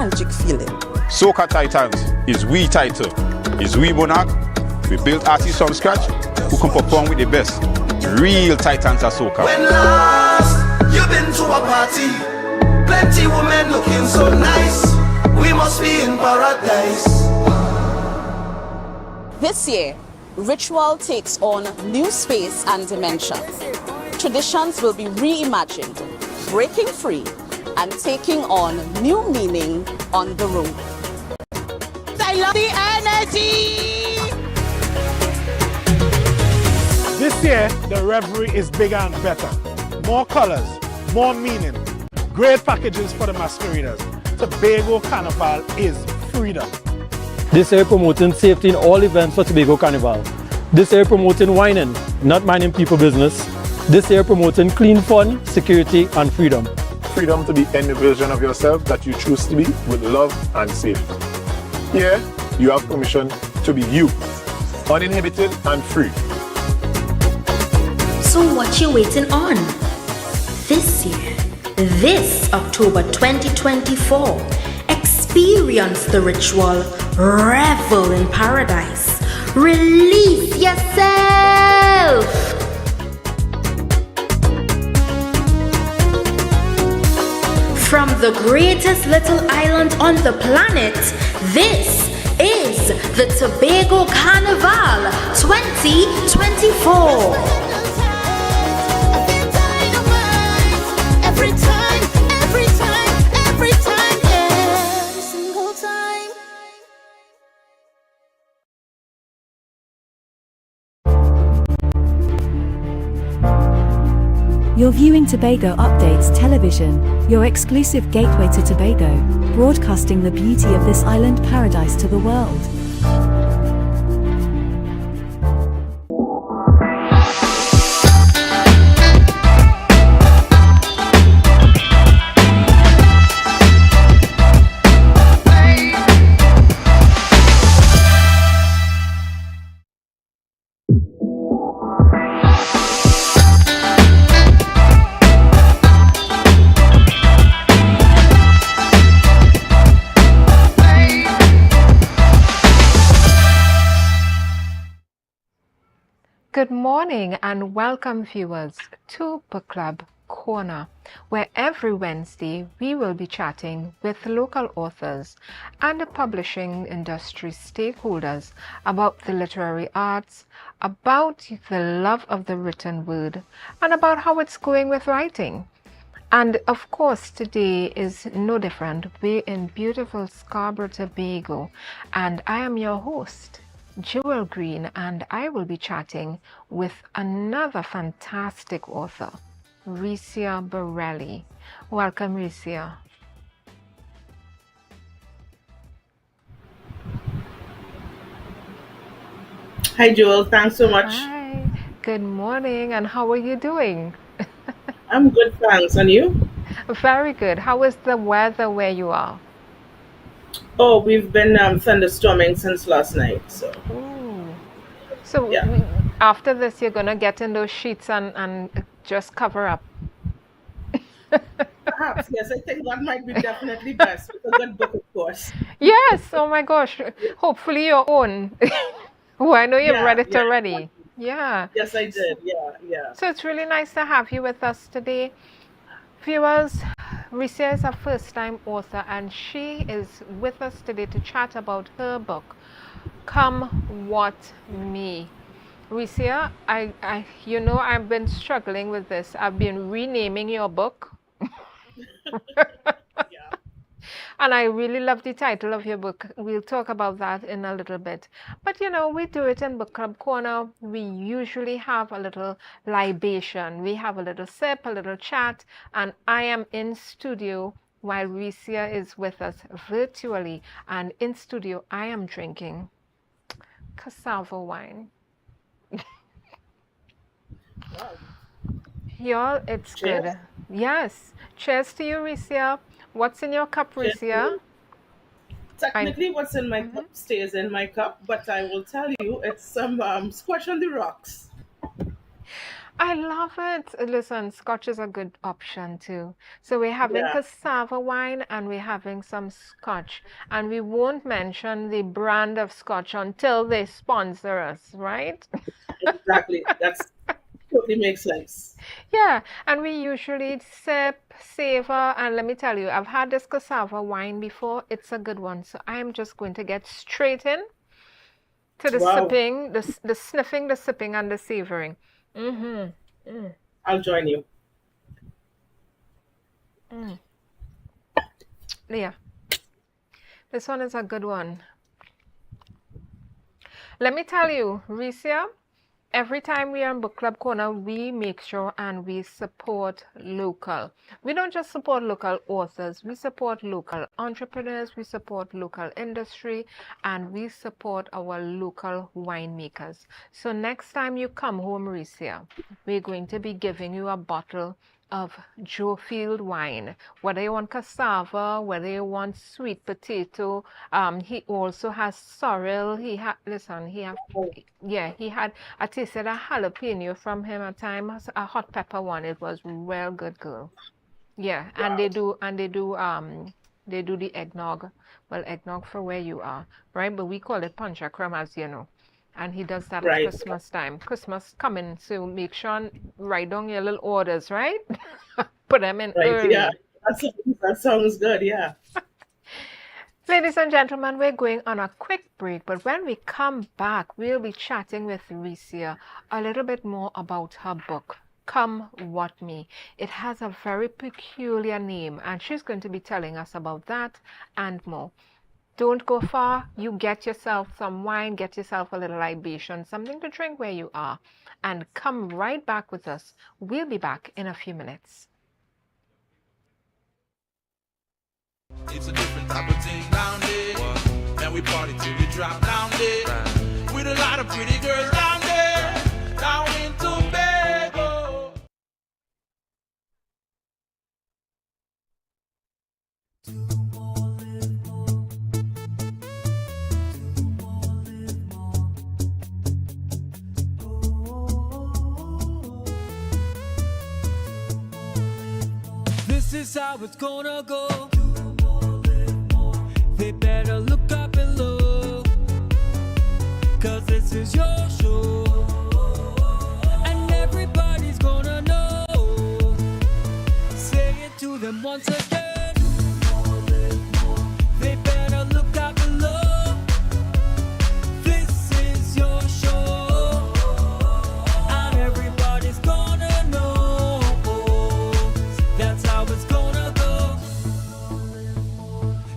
nostalgic feeling. Soca Titans is we title, is we monarch. We build artists from scratch who can perform with the best. Real Titans of Soca. When last you been to a party, plenty women looking so nice. We must be in paradise. This year, Ritual takes on new space and dimension. Traditions will be reimagined, breaking free, and taking on new meaning on the road. I love the energy! This year, the revelry is bigger and better. More colors, more meaning, great packages for the masqueraders. Tobago Carnival is freedom. This year promoting safety in all events for Tobago Carnival. This year promoting whining, not minding people business. This year promoting clean fun, security and freedom. Freedom to be any version of yourself that you choose to be with love and safety. Here, you have permission to be you, uninhibited and free. So what you waiting on? This year, this October 2024, experience the ritual, revel in paradise, release yourself. From the greatest little island on the planet, this is the Tobago Carnival 2024. You're viewing Tobago Updates Television, your exclusive gateway to Tobago, broadcasting the beauty of this island paradise to the world. Good morning and welcome viewers to Book Club Corner, where every Wednesday we will be chatting with local authors and the publishing industry stakeholders about the literary arts, about the love of the written word, and about how it's going with writing. And of course, today is no different. We're in beautiful Scarborough, Tobago, and I am your host, Jewel Green, and I will be chatting with another fantastic author, Ricia Borelli. Welcome, Ricia. Hi, Joel. Thanks so much. Hi. Good morning, and how are you doing? I'm good, thanks. And you? Very good. How is the weather where you are? Oh, we've been thunderstorming since last night. So, Ooh. So yeah. after this, you're going to get in those sheets and just cover up. Perhaps, yes, I think that might be definitely best with a good book, of course. Yes. Oh my gosh. Hopefully your own. Oh, I know you've read it Yeah. already. Yeah. Yes, I did. Yeah. So it's really nice to have you with us today. Viewers, Ricia is a first-time author and she is with us today to chat about her book, Come What May. Ricia, I've been struggling with this. I've been renaming your book. Yeah. And I really love the title of your book. We'll talk about that in a little bit. But we do it in Book Club Corner. We usually have a little libation. We have a little sip, a little chat, and I am in studio while Ricia is with us virtually. And in studio, I am drinking cassava wine. Wow. Y'all, it's Cheers. good. Yes. Cheers to you, Ricia. What's in your cup, Cheers to Ricia? you. Technically, what's in my cup stays in my cup, but I will tell you it's some squash on the rocks. I love it. Listen, Scotch is a good option too. So we're having Yeah. cassava wine and we're having some Scotch. And we won't mention the brand of Scotch until they sponsor us, right? Exactly. That's totally makes sense. Yeah, and we usually sip, savor, and let me tell you, I've had this cassava wine before. It's a good one. So I'm just going to get straight in to the Wow. sipping, the sniffing, the sipping, and the savoring. I'll join you. Yeah, this one is a good one. Let me tell you, Ricia, every time we are in Book Club Corner, we make sure and we support local. We don't just support local authors, we support local entrepreneurs, we support local industry, and we support our local winemakers. So next time you come home, Ricia, we're going to be giving you a bottle of Joe Field wine, whether you want cassava, whether you want sweet potato. He also has sorrel. He had, listen, he had, yeah, he had, I tasted a jalapeno from him at times, a hot pepper one. It was real good, girl. Yeah, and they do the eggnog. Well, eggnog for where you are, right? But we call it panchakram, as you know. And he does that Right. at Christmas time. Christmas coming, so make sure and write down your little orders, right? Put them in Right. early. Yeah. That sounds good. Yeah. Ladies and gentlemen, we're going on a quick break, but when we come back, we'll be chatting with Ricia a little bit more about her book, Come What Me. It has a very peculiar name, and she's going to be telling us about that and more. Don't go far. You get yourself some wine, get yourself a little libation, something to drink where you are, and come right back with us. We'll be back in a few minutes. It's a different type of thing down there. And we party till we drop down there. With a lot of pretty girls down there. Down in Tobago. This is how it's gonna go. They better look up and look, 'cause this is your show. And everybody's gonna know. Say it to them once again. They better look up and look. This is your show. And everybody's gonna know. That's how it's gonna go.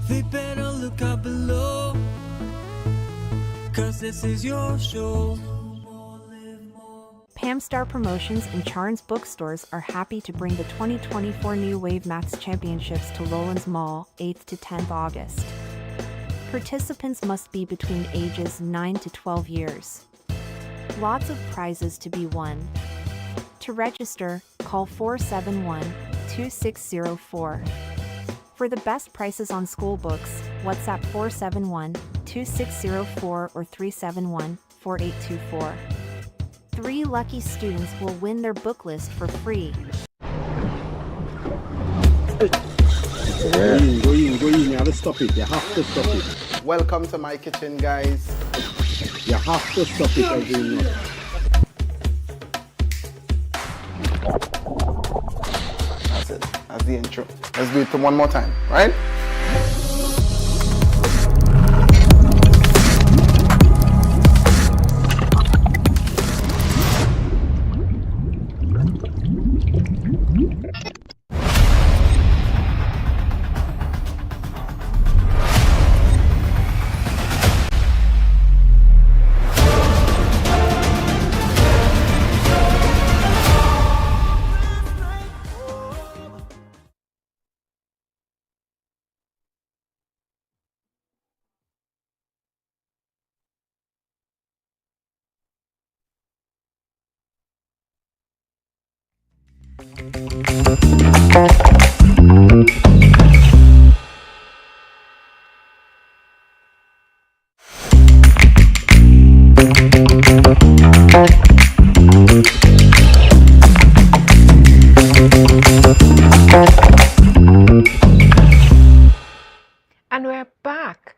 They better look up below, 'cause this is your show. Pam Star Promotions and Charns Bookstores are happy to bring the 2024 New Wave Maths Championships to Lowlands Mall, 8th to 10th August. Participants must be between ages 9 to 12 years. Lots of prizes to be won. To register, call 471-2604. For the best prices on school books, WhatsApp 471-2604 or 371-4824. 3 lucky students will win their book list for free. Go in, you have to stop it, you have to stop it. Welcome to my kitchen, guys. You have to stop it every month. That's it, that's the intro. Let's do it one more time, right? back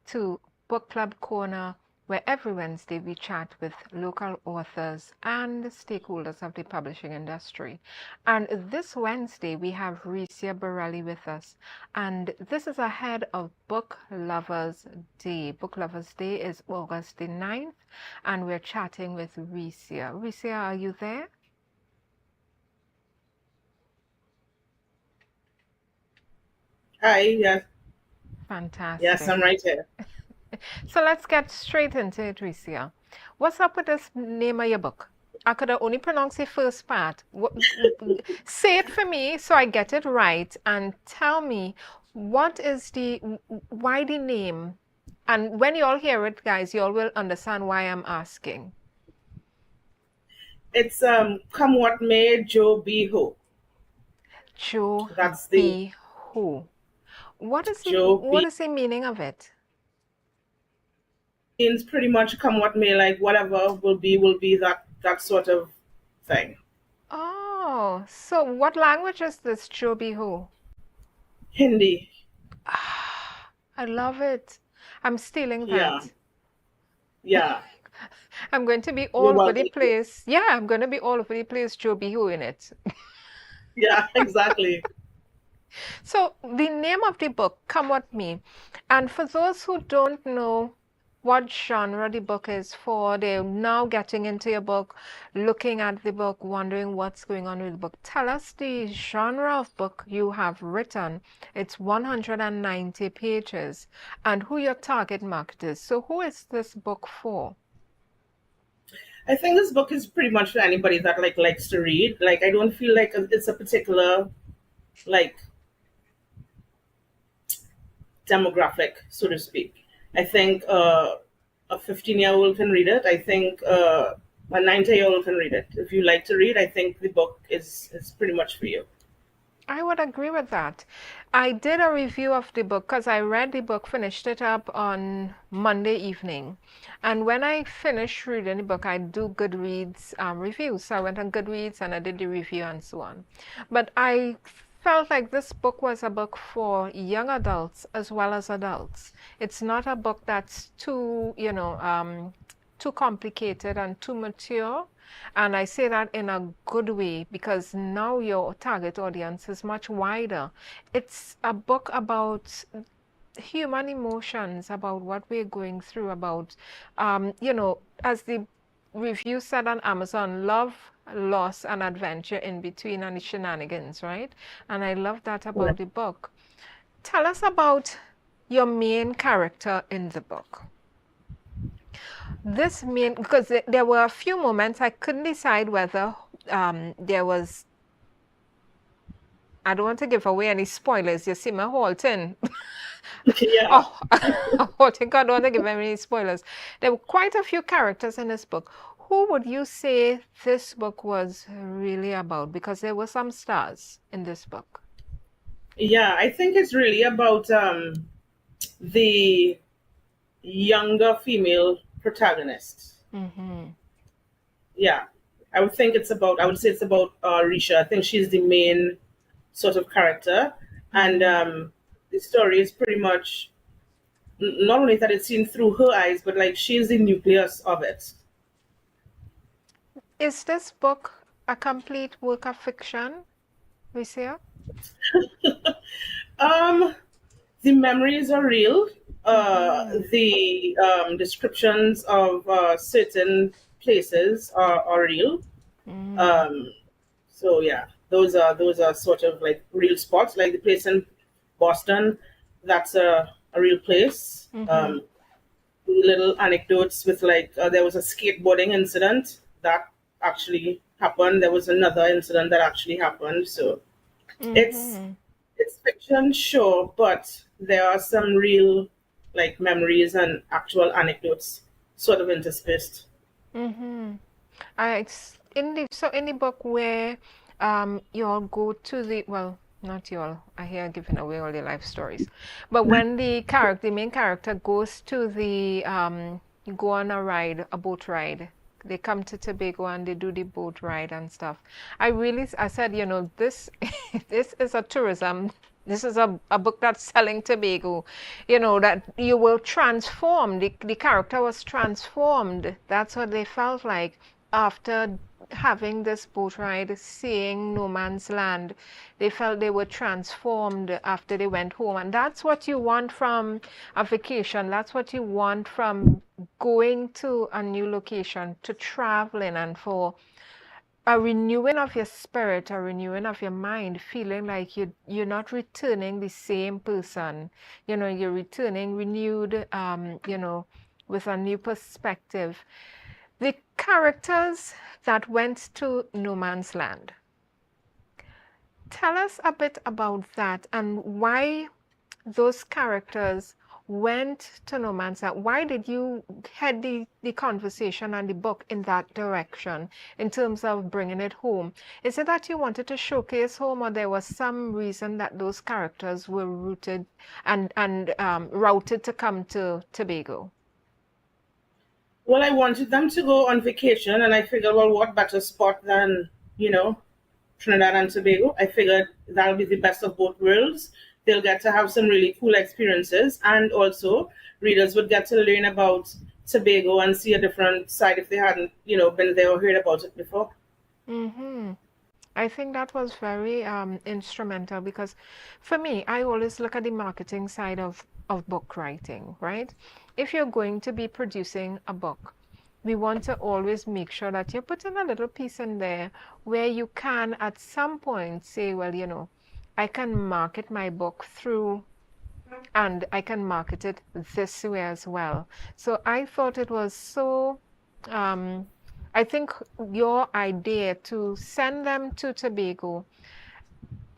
to Book Club Corner, where every Wednesday we chat with local authors and stakeholders of the publishing industry. And this Wednesday we have Ricia Borelli with us, and this is ahead of Book Lovers Day. Book Lovers Day is August the 9th, and we're chatting with Ricia. Ricia, are you there? Hi, yes. Fantastic. Yes, I'm right here. So let's get straight into it, Ricia. What's up with this name of your book? I could have only pronounced the first part. Say it for me so I get it right, and tell me why the name? And when you all hear it, guys, you all will understand why I'm asking. It's Come What May, Joe Be Ho. Joe That's Be Ho. What is the meaning of it? Means pretty much come what may, like whatever will be that sort of thing. Oh, so what language is this, Joe Be Ho? Hindi. I love it. I'm stealing that. Yeah. I'm going to be all over the place. Yeah, I'm going to be all over the place, Joe Be Ho in it. Yeah, exactly. So the name of the book, Come What May, and for those who don't know what genre the book is for, they're now getting into your book, looking at the book, wondering what's going on with the book. Tell us the genre of book you have written. It's 190 pages, and who your target market is. So who is this book for? I think this book is pretty much for anybody that likes to read. Like, I don't feel like it's a particular demographic, so to speak. I think a 15-year-old can read it. I think a 90-year-old can read it. If you like to read, I think the book is pretty much for you. I would agree with that. I did a review of the book because I read the book, finished it up on Monday evening. And when I finished reading the book, I do Goodreads reviews. So I went on Goodreads and I did the review and so on. But I felt like this book was a book for young adults as well as adults. It's not a book that's too, too complicated and too mature. And I say that in a good way because now your target audience is much wider. It's a book about human emotions, about what we're going through, about, as the review said on Amazon, love, loss, and adventure in between and the shenanigans, right? And I love that about the book. Tell us about your main character in the book. Because there were a few moments I couldn't decide whether there was, I don't want to give away any spoilers. You see me halting. Yeah. Halting, I don't want to give any spoilers. There were quite a few characters in this book. Who would you say this book was really about? Because there were some stars in this book. Yeah, I think it's really about the younger female protagonist. Mm-hmm. Yeah, I would say it's about Risha. I think she's the main sort of character, and the story is pretty much not only that it's seen through her eyes, but like she's the nucleus of it. Is this book a complete work of fiction, Ricia? The memories are real. The descriptions of certain places are real. So yeah, those are sort of like real spots. Like the place in Boston, that's a real place. Little anecdotes with there was a skateboarding incident that actually happened. There was another incident that actually happened. So it's fiction, sure, but there are some real memories and actual anecdotes sort of interspersed. In the book where you all go to the, not you all, I hear giving away all the life stories, but when the main character goes to the you go on a boat ride. They come to Tobago and they do the boat ride and stuff. I said, this is a tourism This is a book that's selling Tobago. You know, that you will transform. The character was transformed. That's what they felt like after having this boat ride, seeing no man's land. They felt they were transformed after they went home. And that's what you want from a vacation. That's what you want from going to a new location, to traveling, and for a renewing of your spirit, a renewing of your mind, feeling like you're not returning the same person. You know, you're returning renewed, you know, with a new perspective. The characters that went to no man's land. Tell us a bit about that and why those characters went to no man's land. Why did you head the conversation and the book in that direction in terms of bringing it home? Is it that you wanted to showcase home, or there was some reason that those characters were rooted and routed to come to Tobago? Well, I wanted them to go on vacation, and I figured, well, what better spot than, you know, Trinidad and Tobago? I figured that'll be the best of both worlds. They'll get to have some really cool experiences, and also readers would get to learn about Tobago and see a different side if they hadn't, you know, been there or heard about it before. Mm-hmm. I think that was very instrumental, because for me, I always look at the marketing side of book writing, right? If you're going to be producing a book, we want to always make sure that you're putting a little piece in there where you can at some point say, well, you know, I can market my book through, and I can market it this way as well. So I thought it was so, I think your idea to send them to Tobago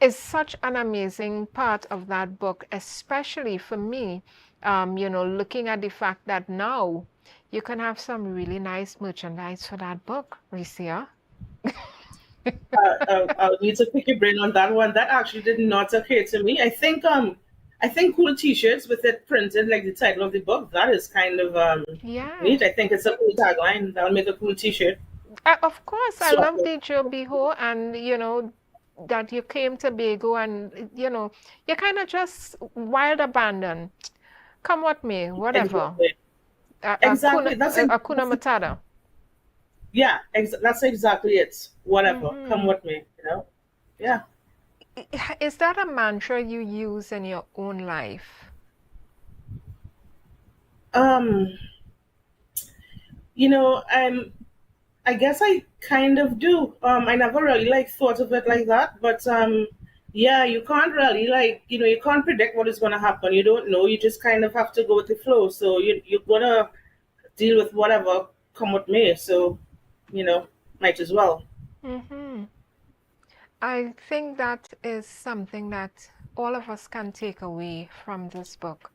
is such an amazing part of that book, especially for me, you know, looking at the fact that now you can have some really nice merchandise for that book, Ricia. I'll need to pick your brain on that one. That actually did not occur to me. I think cool T-shirts with it printed like the title of the book. That is kind of neat. I think it's a cool tagline. That'll make a cool T-shirt. Of course, I love the Joe Biho, and you know that you came to Tobago, and you know you're kind of just wild abandon. Come what may, whatever. Exactly. Hakuna Matata. Yeah, that's exactly it. Whatever, come with me, you know? Yeah. Is that a mantra you use in your own life? You know, I guess I kind of do. I never really thought of it like that, but yeah, you can't really you know, you can't predict what is going to happen. You don't know. You just kind of have to go with the flow. So you're going to deal with whatever come with me. So, you know, might as well. Mm-hmm. I think that is something that all of us can take away from this book.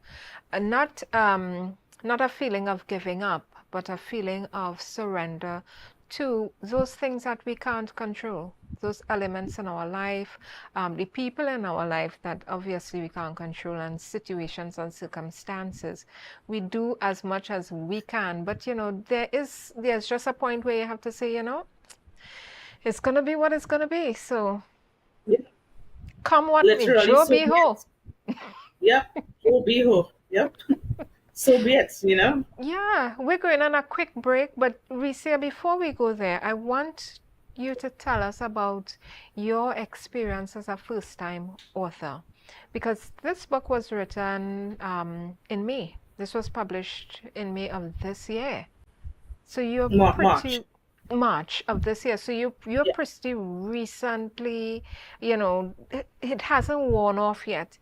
Not a feeling of giving up, but a feeling of surrender to those things that we can't control, those elements in our life, the people in our life that obviously we can't control, and situations and circumstances. We do as much as we can, but you know, there's just a point where you have to say, you know, it's gonna be what it's gonna be. So yeah. Come what may, Joe Biho. Yep, Joe Biho. Yep. So be it, you know? Yeah, we're going on a quick break, but Ricia, before we go there, I want you to tell us about your experience as a first-time author, because this book was written in May. This was published in May of this year. So you're March of this year. So you're pretty recently, you know, it hasn't worn off yet.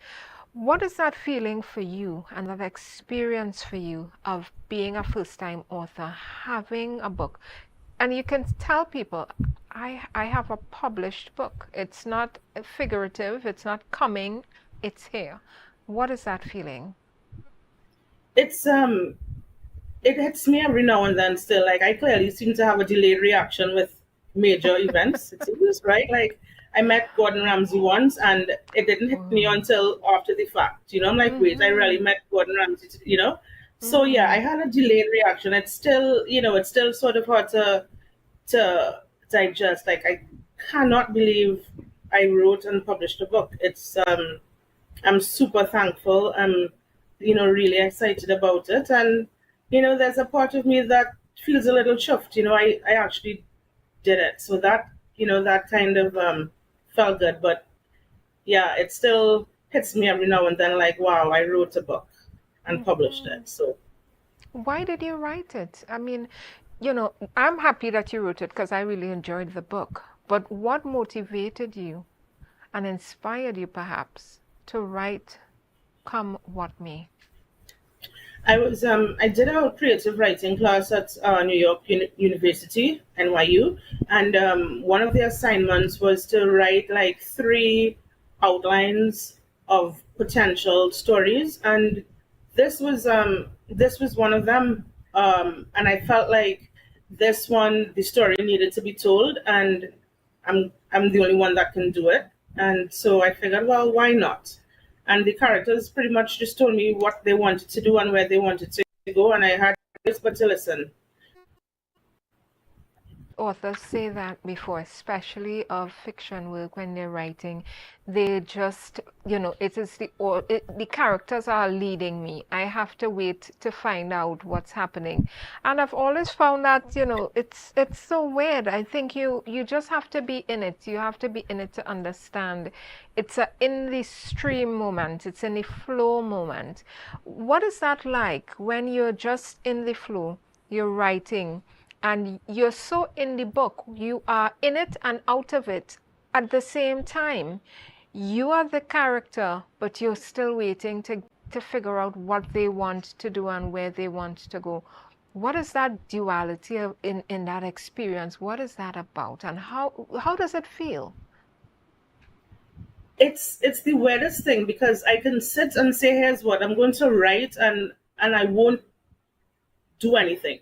What is that feeling for you and that experience for you of being a first-time author, having a book? And you can tell people, I have a published book. It's not figurative, it's not coming, it's here. What is that feeling? It's it hits me every now and then still. I clearly seem to have a delayed reaction with major events. It seems, right? I met Gordon Ramsay once, and it didn't hit me until after the fact. You know, I'm like, wait, I really met Gordon Ramsay, you know? So yeah, I had a delayed reaction. It's still, you know, it's still sort of hard to digest. I cannot believe I wrote and published a book. It's I'm super thankful. I'm, really excited about it. And, there's a part of me that feels a little chuffed. I actually did it. So that, that kind of felt good. But yeah, it still hits me every now and then like, wow, I wrote a book and published it. So Why did you write it? I mean, I'm happy that you wrote it because I really enjoyed the book. But what motivated you and inspired you perhaps to write Come What May? I did a creative writing class at New York University, NYU, and one of the assignments was to write like 3 outlines of potential stories, and this was one of them, and I felt like this one, the story needed to be told, and I'm the only one that can do it, and so I figured, well, why not? And the characters pretty much just told me what they wanted to do and where they wanted to go, and I had this but to listen. Authors say that before, especially of fiction work, when they're writing, they just, it is the characters are leading me. I have to wait to find out what's happening. And I've always found that, it's so weird. I think you just have to be in it. You have to be in it to understand. It's in the stream moment. It's in the flow moment. What is that like when you're just in the flow, you're writing, and you're so in the book, you are in it and out of it at the same time? You are the character, but you're still waiting to figure out what they want to do and where they want to go. What is that duality in that experience? What is that about, and how does it feel? It's the weirdest thing, because I can sit and say, here's what I'm going to write, and I won't do anything.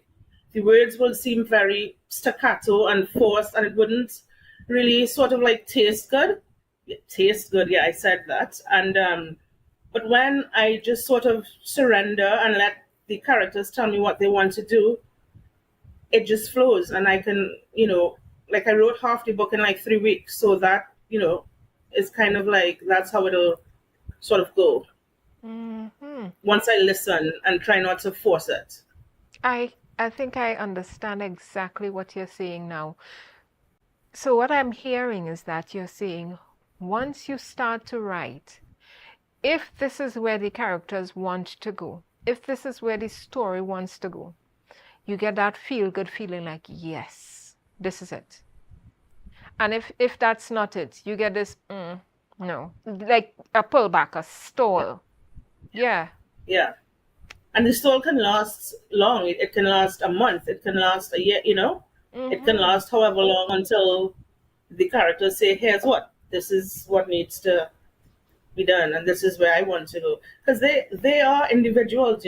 The words will seem very staccato and forced, and it wouldn't really sort of like taste good. Yeah, I said that. And but when I just sort of surrender and let the characters tell me what they want to do, it just flows, and I can, like I wrote half the book in like 3 weeks, so that, is kind of like, that's how it'll sort of go. Mm-hmm. Once I listen and try not to force it. I think I understand exactly what you're saying now. So what I'm hearing is that you're saying, once you start to write, if this is where the characters want to go, if this is where the story wants to go, you get that feel-good feeling like, yes, this is it. And if that's not it, you get this, no, like a pullback, a stall. Yeah. Yeah. And the stall can last long. It can last a month. It can last a year, Mm-hmm. It can last however long until the characters say, here's what. This is what needs to be done, and this is where I want to go. Because they are individuals,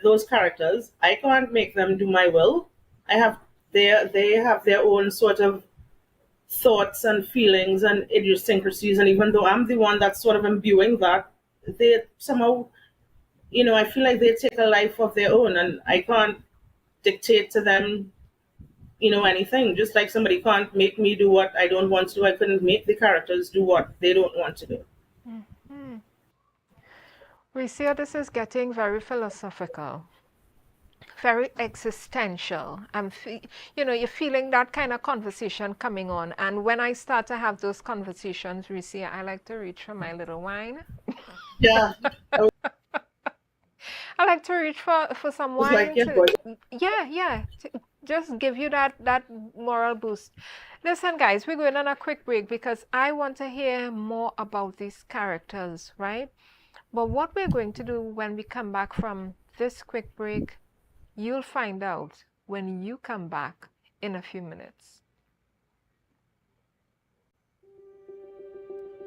Those characters, I can't make them do my will. They have their own sort of thoughts and feelings and idiosyncrasies, and even though I'm the one that's sort of imbuing that, they somehow, I feel like they take a life of their own, and I can't dictate to them, anything. Just like somebody can't make me do what I don't want to do, I couldn't make the characters do what they don't want to do. Mm-hmm. We see how this is getting very philosophical, very existential. You're feeling that kind of conversation coming on. And when I start to have those conversations, we see I like to reach for my little wine. Yeah. I like to reach for some wine. Like, yeah. Just give you that moral boost. Listen, guys, we're going on a quick break because I want to hear more about these characters, right? But what we're going to do when we come back from this quick break, you'll find out when you come back in a few minutes.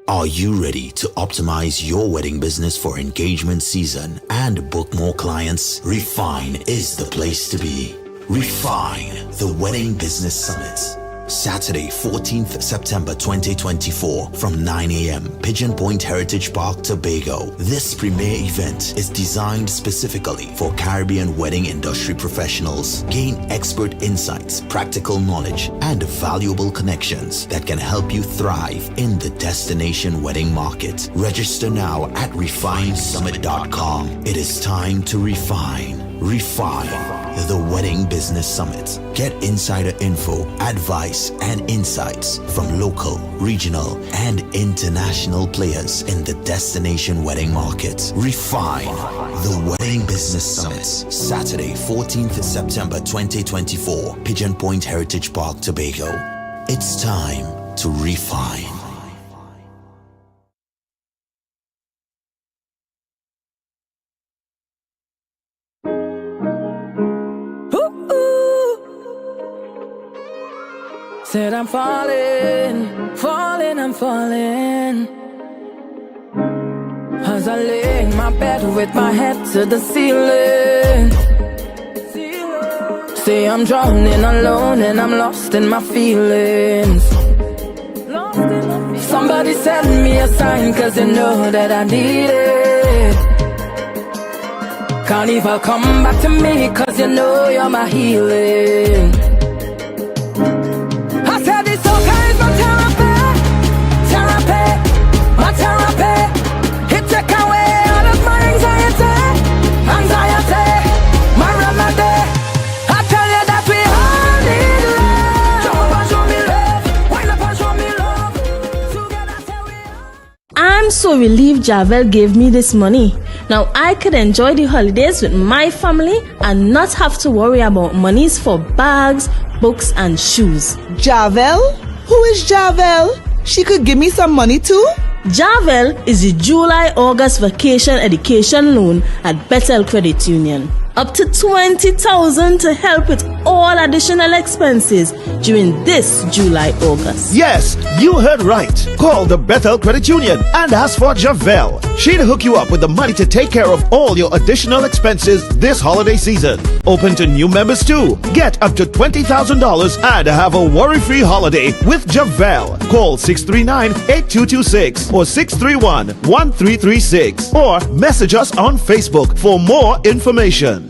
Are you ready to optimize your wedding business for engagement season and book more clients? Refine is the place to be. Refine, the Wedding Business Summit. Saturday, 14th September 2024 from 9 a.m. Pigeon Point Heritage Park, Tobago. This premier event is designed specifically for Caribbean wedding industry professionals. Gain expert insights, practical knowledge, and valuable connections that can help you thrive in the destination wedding market. Register now at refinesummit.com. It is time to refine. Refine the Wedding Business Summit. Get insider info, advice, and insights from local, regional, and international players in the destination wedding market. Refine the Wedding Business Summit. Saturday, 14th September 2024, Pigeon Point Heritage Park, Tobago. It's time to refine. Said I'm falling, falling, I'm falling. As I lay in my bed with my head to the ceiling. Say I'm drowning alone and I'm lost in my feelings. Somebody send me a sign, cause you know that I need it. Carnival, come back to me, cause you know you're my healing. I said this soca is my therapy, therapy, my therapy. It take away all of my anxiety, anxiety, my remedy. I tell you that we all need love. Jump up and show me love, wind up and show me love. Together say we I'm so relieved Javel gave me this money. Now I could enjoy the holidays with my family and not have to worry about monies for bags, books, and shoes. Javel? Who is Javel? She could give me some money too? Javel is the July-August vacation education loan at Bethel Credit Union. Up to $20,000 to help with all additional expenses during this July-August. Yes, you heard right. Call the Bethel Credit Union and ask for Javel. She'll hook you up with the money to take care of all your additional expenses this holiday season. Open to new members too. Get up to $20,000 and have a worry-free holiday with Javel. Call 639-8226 or 631-1336 or message us on Facebook for more information.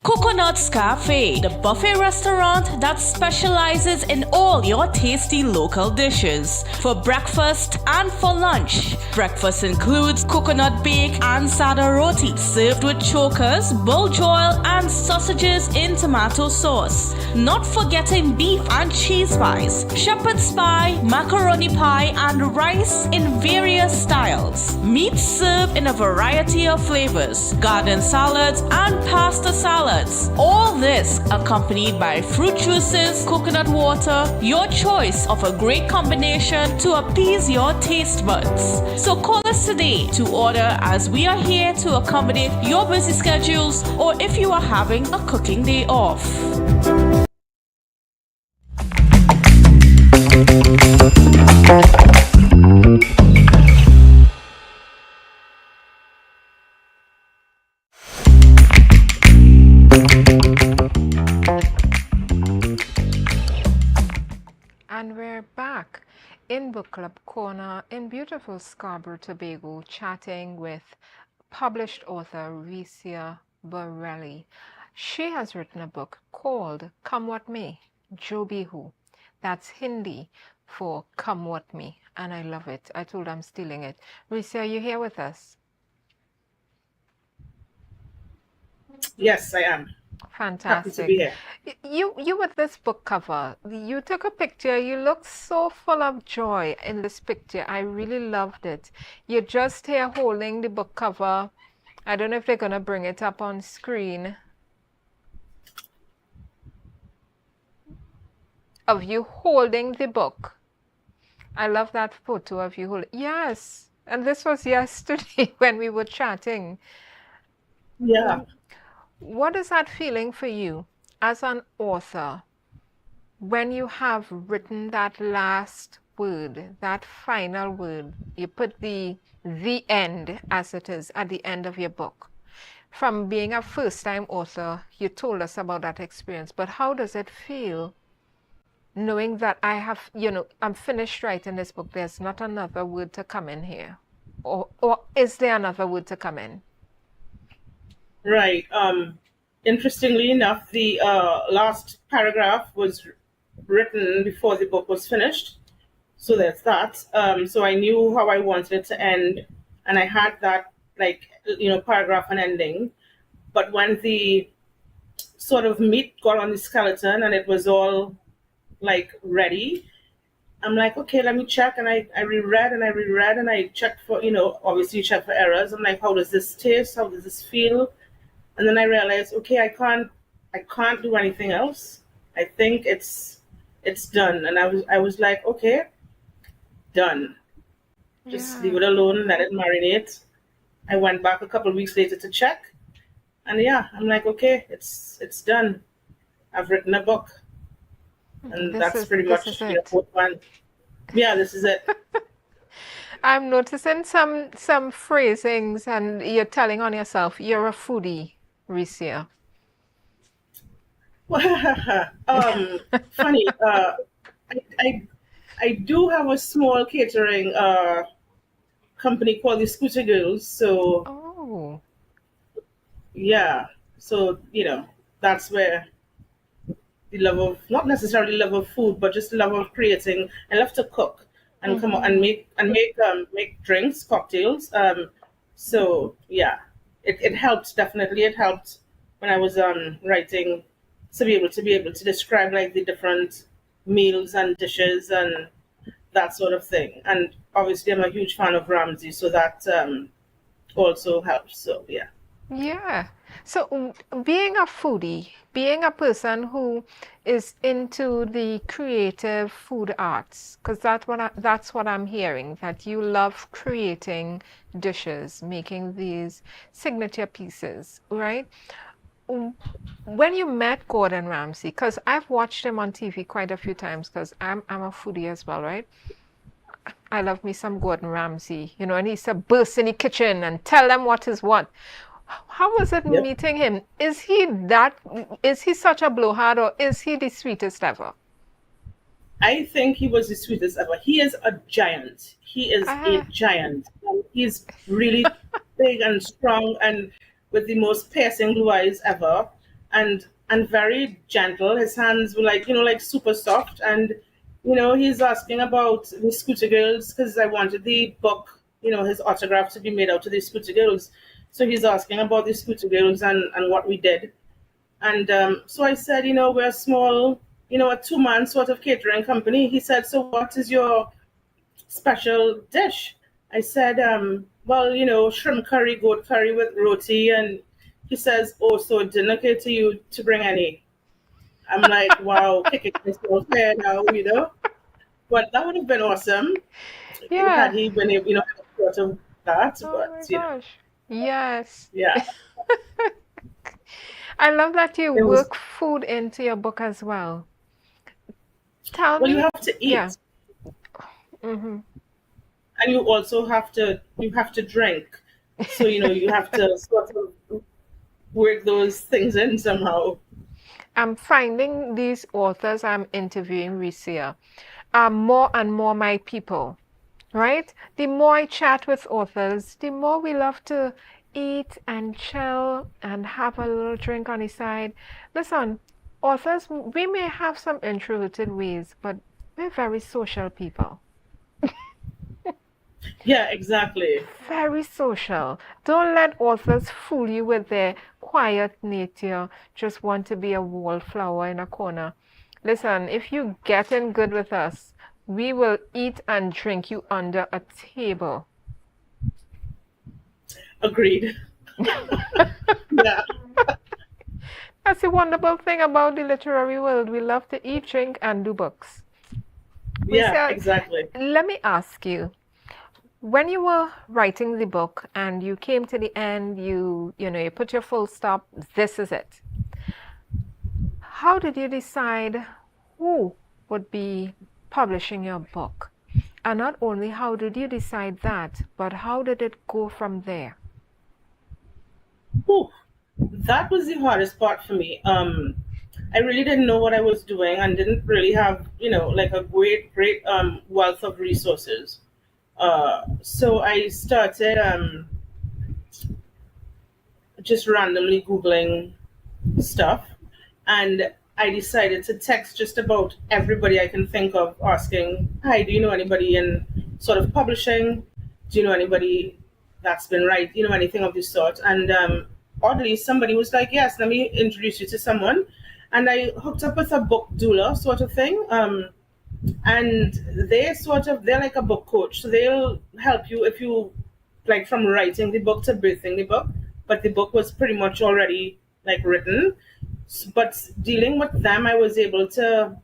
Coconut's Cafe, the buffet restaurant that specializes in all your tasty local dishes for breakfast and for lunch. Breakfast includes coconut bake and sada roti served with chokers, bull joil, and sausages in tomato sauce. Not forgetting beef and cheese pies, shepherd's pie, macaroni pie, and rice in various styles. Meat served in a variety of flavors, garden salads, and pasta salads. All this accompanied by fruit juices, coconut water, your choice of a great combination to appease your taste buds. So call us today to order, as we are here to accommodate your busy schedules or if you are having a cooking day off. And we're back in Book Club Corner in beautiful Scarborough, Tobago, chatting with published author Ricia Borelli. She has written a book called Come What May, Jo Bihu. That's Hindi for Come What May, and I love it. I told her I'm stealing it. Ricia, are you here with us? Yes, I am. Fantastic. Happy to be here. You with this book cover, you took a picture, you look so full of joy in this picture. I really loved it. You're just here holding the book cover. I don't know if they're going to bring it up on screen. Of you holding the book. I love that photo of you holding. Yes. And this was yesterday when we were chatting. Yeah. What is that feeling for you as an author when you have written that last word, that final word? You put the end as it is at the end of your book. From being a first-time author, you told us about that experience, but how does it feel knowing that I have, I'm finished writing this book, there's not another word to come in here? Or is there another word to come in? Right. Interestingly enough, the last paragraph was written before the book was finished. So there's that. So I knew how I wanted it to end, and I had that, paragraph and ending. But when the sort of meat got on the skeleton and it was all ready, I'm like, okay, let me check. And I reread and I checked for, obviously you check for errors. I'm like, how does this taste? How does this feel? And then I realized, okay, I can't do anything else. I think it's done. And I was like, okay, done. Just leave it alone, let it marinate. I went back a couple of weeks later to check. And yeah, I'm like, okay, it's done. I've written a book. And that's pretty much what one. Yeah, this is it. I'm noticing some phrasings, and you're telling on yourself, you're a foodie, Ricia. Funny. I do have a small catering company called the Scooter Girls. So, yeah. So, that's where the love of, not necessarily love of food, but just the love of creating. I love to cook and come on and make drinks, cocktails. So yeah, it helped, definitely. It helped when I was writing to be able to describe the different meals and dishes and that sort of thing. And obviously I'm a huge fan of Ramsay, so that also helps. So yeah. Yeah. So being a foodie, being a person who is into the creative food arts, because that's what I'm hearing, that you love creating dishes, making these signature pieces, right? When you met Gordon Ramsay, because I've watched him on TV quite a few times, because I'm a foodie as well, right? I love me some Gordon Ramsay, and he's a burst in the kitchen and tell them what is what. How was it meeting him? Is he such a blowhard, or is he the sweetest ever? I think he was the sweetest ever. He is a giant. He is a giant. He's really big and strong and with the most piercing blue eyes ever, and very gentle. His hands were super soft, and he's asking about the Scooter Girls because I wanted the book, his autograph to be made out to the Scooter Girls. So he's asking about the Scooter Girls and what we did. And so I said, we're a small, a two-man sort of catering company. He said, so what is your special dish? I said, well, shrimp curry, goat curry with roti. And he says, oh, so it didn't occur to you to bring any? I'm like, wow, kicking myself there now, But that would have been awesome. Yeah. Had he been able, thought of that. Oh but, my gosh. Yes. Yeah. I love that you work food into your book as well. Tell me. You have to eat. Yeah. Mm-hmm. And you also have to drink. So, you have to sort of work those things in somehow. I'm finding these authors I'm interviewing, Ricia, are more and more my people. Right? The more I chat with authors, the more we love to eat and chill and have a little drink on the side. Listen, authors, we may have some introverted ways, but we're very social people. Yeah, exactly. Very social. Don't let authors fool you with their quiet nature, just want to be a wallflower in a corner. Listen, if you get in good with us, we will eat and drink you under a table. Agreed. Yeah. That's the wonderful thing about the literary world. We love to eat, drink, and do books. Yeah, exactly. Let me ask you, when you were writing the book and you came to the end, you put your full stop, this is it. How did you decide who would be publishing your book? And not only how did you decide that, but how did it go from there? Ooh, that was the hardest part for me. I really didn't know what I was doing and didn't really have, like a great wealth of resources. So I started just randomly Googling stuff, and I decided to text just about everybody I can think of, asking, "Hi, do you know anybody in sort of publishing? Do you know anybody that's been anything of this sort?" And oddly, somebody was like, "Yes, let me introduce you to someone." And I hooked up with a book doula sort of thing. And they're like a book coach. So they'll help you if you, like, from writing the book to birthing the book. But the book was pretty much already, like, written. But dealing with them, I was able to,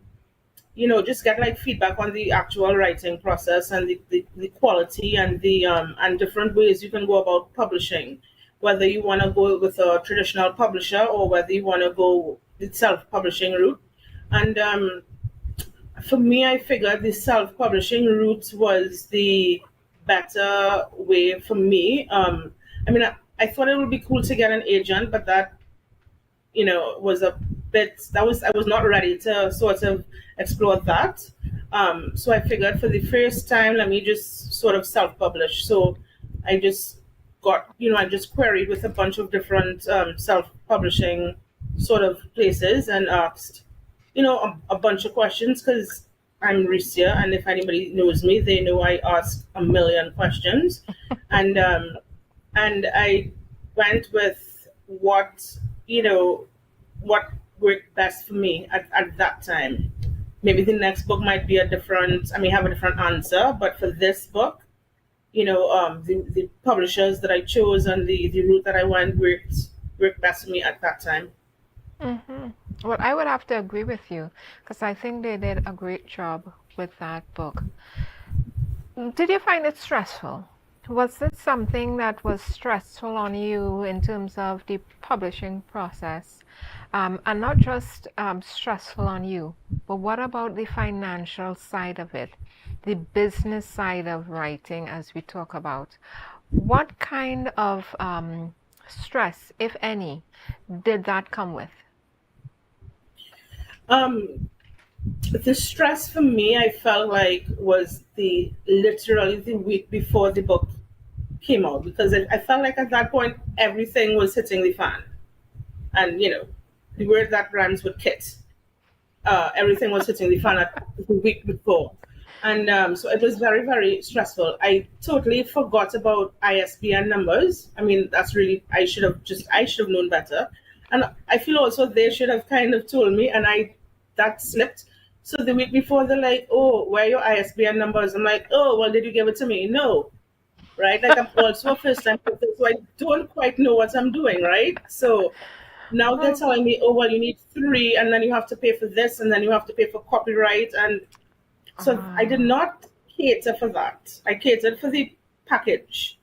just get, like, feedback on the actual writing process and the quality and the and different ways you can go about publishing. Whether you want to go with a traditional publisher or whether you want to go the self-publishing route. And for me, I figured the self-publishing route was the better way for me. I thought it would be cool to get an agent, but that, was a bit, I was not ready to sort of explore that. So I figured for the first time, let me just sort of self-publish. So I just got, I just queried with a bunch of different self-publishing sort of places and asked, a bunch of questions, because I'm Ricia, and if anybody knows me, they know I ask a million questions. And I went with what worked best for me at that time. Maybe the next book might be have a different answer, but for this book, the publishers that I chose and the route that I went worked best for me at that time. Mm-hmm. Well, I would have to agree with you, because I think they did a great job with that book. Did you find it stressful? Was it something that was stressful on you in terms of the publishing process? And not just stressful on you, but what about the financial side of it, the business side of writing, as we talk about? What kind of stress, if any, did that come with? The stress for me, I felt like, was literally the week before the book came out, because I felt like at that point everything was hitting the fan, and the word that rhymes with kit, everything was hitting the fan at the week before, and so it was very, very stressful. I totally forgot about ISBN numbers. That's really, I should have known better, and I feel also they should have kind of told me, and that slipped. So the week before, they're like, "Oh, where are your ISBN numbers?" I'm like, "Oh, well, did you give it to me?" No, right? Like, I'm also a first-time person, so I don't quite know what I'm doing, right? So now they're telling me, "Oh, well, you need 3, and then you have to pay for this, and then you have to pay for copyright." And so I did not cater for that. I catered for the package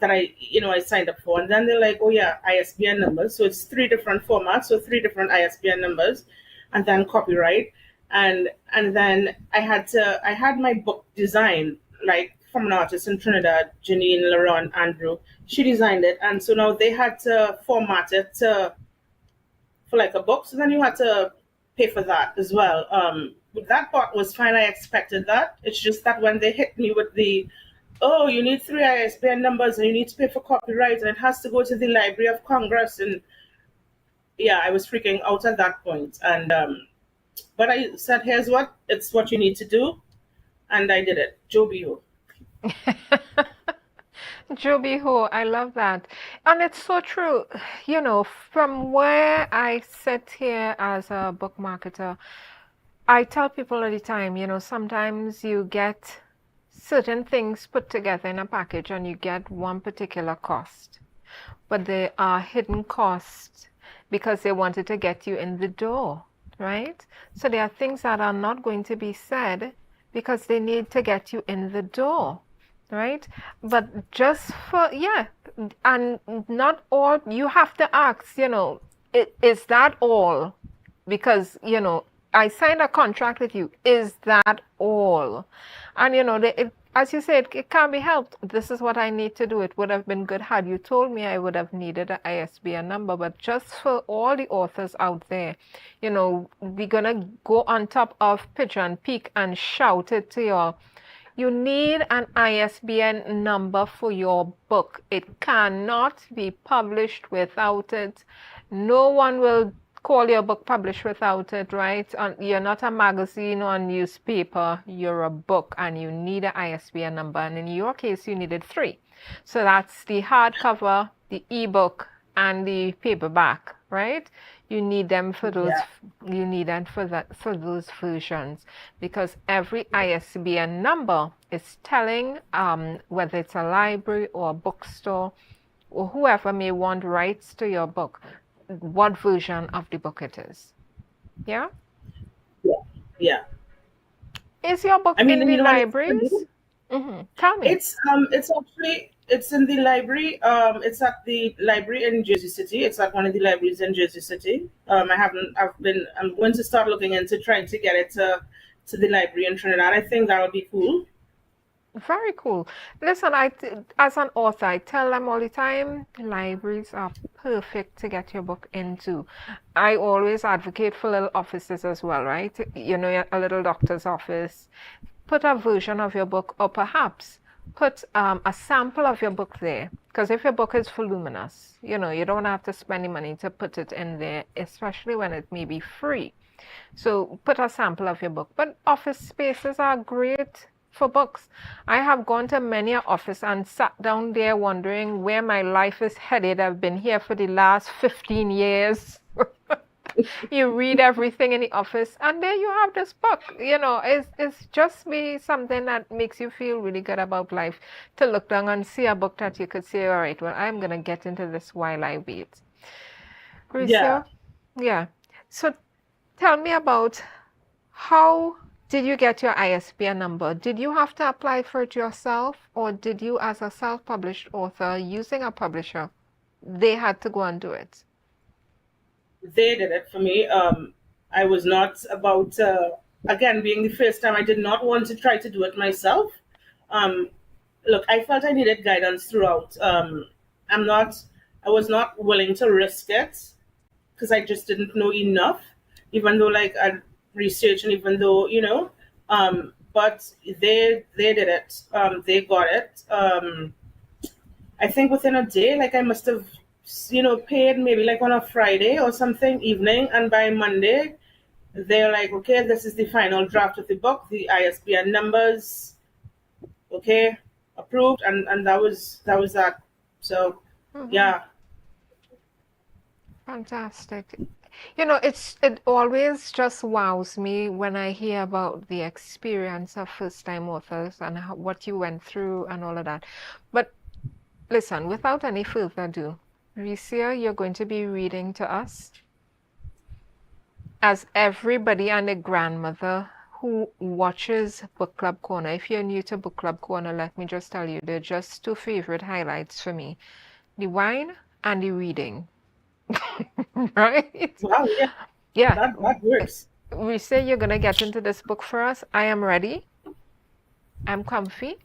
that I signed up for. And then they're like, "Oh, yeah, ISBN numbers." So it's 3 different formats, so 3 different ISBN numbers, and then copyright. And then I had my book designed, like, from an artist in Trinidad, Janine Laron Andrew. She designed it, and so now they had to format it for like a book. So then you had to pay for that as well. But that part was fine. I expected that. It's just that when they hit me with "Oh, you need 3 ISBN numbers and you need to pay for copyright and it has to go to the Library of Congress," and yeah, I was freaking out at that point. And but I said, "Here's what, it's what you need to do," and I did it. Jobio. Jobiho, I love that. And it's so true. From where I sit here as a book marketer, I tell people all the time, sometimes you get certain things put together in a package and you get one particular cost, but they are hidden costs because they wanted to get you in the door, right? So there are things that are not going to be said because they need to get you in the door, right? But just and not all, you have to ask, is that all? Because, I signed a contract with you. Is that all? And, as you said, it can't be helped. This is what I need to do. It would have been good had you told me. I would have needed an ISBN number. But just for all the authors out there, you know, we're going to go on top of Pigeon Peak and shout it to you. You need an ISBN number for your book. It cannot be published without it. No one will call your book published without it, right? You're not a magazine or a newspaper. You're a book, and you need an ISBN number. And in your case, you needed 3. So that's the hardcover, the ebook, and the paperback, right? You need them for those. Yeah. You need them for those versions, because every ISBN number is telling whether it's a library or a bookstore or whoever may want rights to your book, what version of the book it is. Yeah? Yeah. Is your book in the libraries? Tell me. It's actually in the library. It's at the library in Jersey City. It's at one of the libraries in Jersey I'm going to start looking into trying to get it to the library in Trinidad. I think that'll be cool. Very cool. Listen, as an author, I tell them all the time, libraries are perfect to get your book into. I always advocate for little offices as well, right? You know, a little doctor's office. Put a version of your book, or perhaps put a sample of your book there. Because if your book is voluminous, you know, you don't have to spend any money to put it in there, especially when it may be free. So put a sample of your book. But office spaces are great for books. I have gone to many an office and sat down there wondering where my life is headed. I've been here for the last 15 years. You read everything in the office, and there you have this book. You know, it's just be something that makes you feel really good about life, to look down and see a book that you could say, all right, well, I'm going to get into this while I wait. Gracia? Yeah. So tell me about, how did you get your ISBN number? Did you have to apply for it yourself, or did you, as a self-published author using a publisher, they had to go and do it? They did it for me. I was not about, again, being the first time, I did not want to try to do it myself. Look, I felt I needed guidance throughout. I was not willing to risk it because I just didn't know enough, even though like I researched and even though, you know, but they did it. They got it. I think within a day, like I must have, you know, paid maybe like on a Friday or something evening, and by Monday they're like, okay, this is the final draft of the book, the ISBN numbers, okay, approved, and that was that. So yeah. Fantastic. You know, it always just wows me when I hear about the experience of first-time authors and what you went through and all of that. But listen, without any further ado, Ricia, you're going to be reading to us. As everybody and a grandmother who watches Book Club Corner, if you're new to Book Club Corner, let me just tell you, they're just 2 favorite highlights for me. The wine and the reading. Right? Wow, yeah. Yeah. That works. Ricia, you're going to get into this book for us. I am ready. I'm comfy.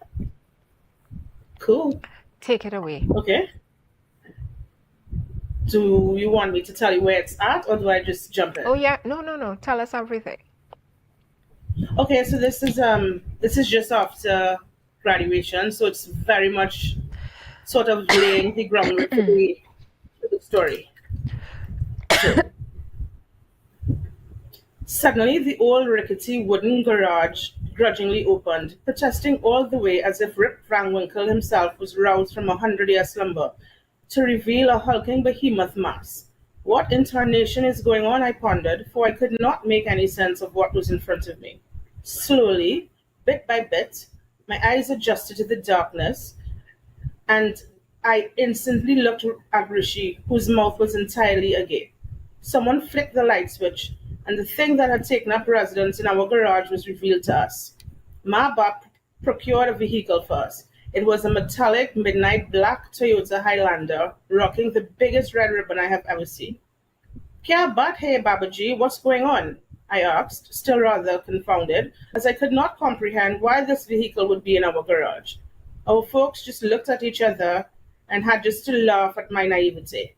Cool. Take it away. Okay. Do you want me to tell you where it's at, or do I just jump in? Oh yeah, no. Tell us everything. Okay, so this is just after graduation, so it's very much sort of laying the groundwork for the story. Suddenly, the old rickety wooden garage grudgingly opened, protesting all the way as if Rip Van Winkle himself was roused from 100-year slumber, to reveal a hulking behemoth mass. What in tarnation is going on, I pondered, for I could not make any sense of what was in front of me. Slowly, bit by bit, my eyes adjusted to the darkness, and I instantly looked at Rishi, whose mouth was entirely agape. Someone flicked the light switch, and the thing that had taken up residence in our garage was revealed to us. Ma Ba procured a vehicle for us. It was a metallic midnight black Toyota Highlander, rocking the biggest red ribbon I have ever seen. Kya baat hai, Babaji? What's going on? I asked, still rather confounded, as I could not comprehend why this vehicle would be in our garage. Our folks just looked at each other and had just to laugh at my naivety.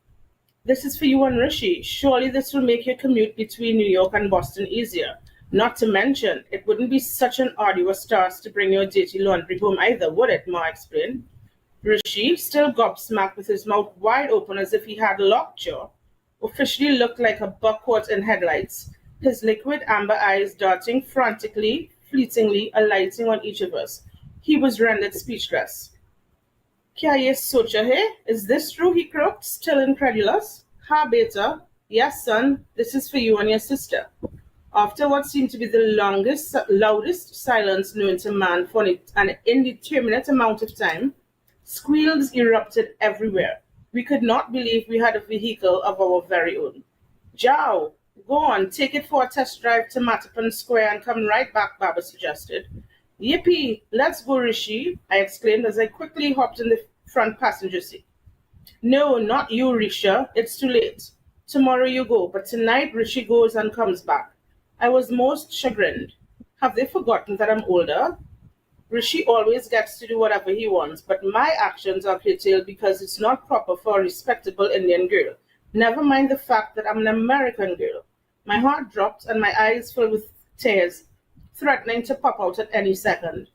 This is for you and Rishi. Surely this will make your commute between New York and Boston easier. Not to mention, it wouldn't be such an arduous task to bring your dirty laundry home either, would it? Ma explained. Rishi, still gobsmacked with his mouth wide open as if he had lockjaw, officially looked like a buck caught in headlights, his liquid amber eyes darting frantically, fleetingly, alighting on each of us. He was rendered speechless. Kya ye socha hai? Is this true? He croaked, still incredulous. Ha, beta. Yes, son, this is for you and your sister. After what seemed to be the loudest silence known to man for an indeterminate amount of time, squeals erupted everywhere. We could not believe we had a vehicle of our very own. Jao, go on, take it for a test drive to Mattapan Square and come right back, Baba suggested. Yippee, let's go, Rishi, I exclaimed as I quickly hopped in the front passenger seat. No, not you, Risha, it's too late. Tomorrow you go, but tonight Rishi goes and comes back. I was most chagrined. Have they forgotten that I'm older? Rishi always gets to do whatever he wants, but my actions are curtailed because it's not proper for a respectable Indian girl. Never mind the fact that I'm an American girl. My heart dropped and my eyes filled with tears, threatening to pop out at any second.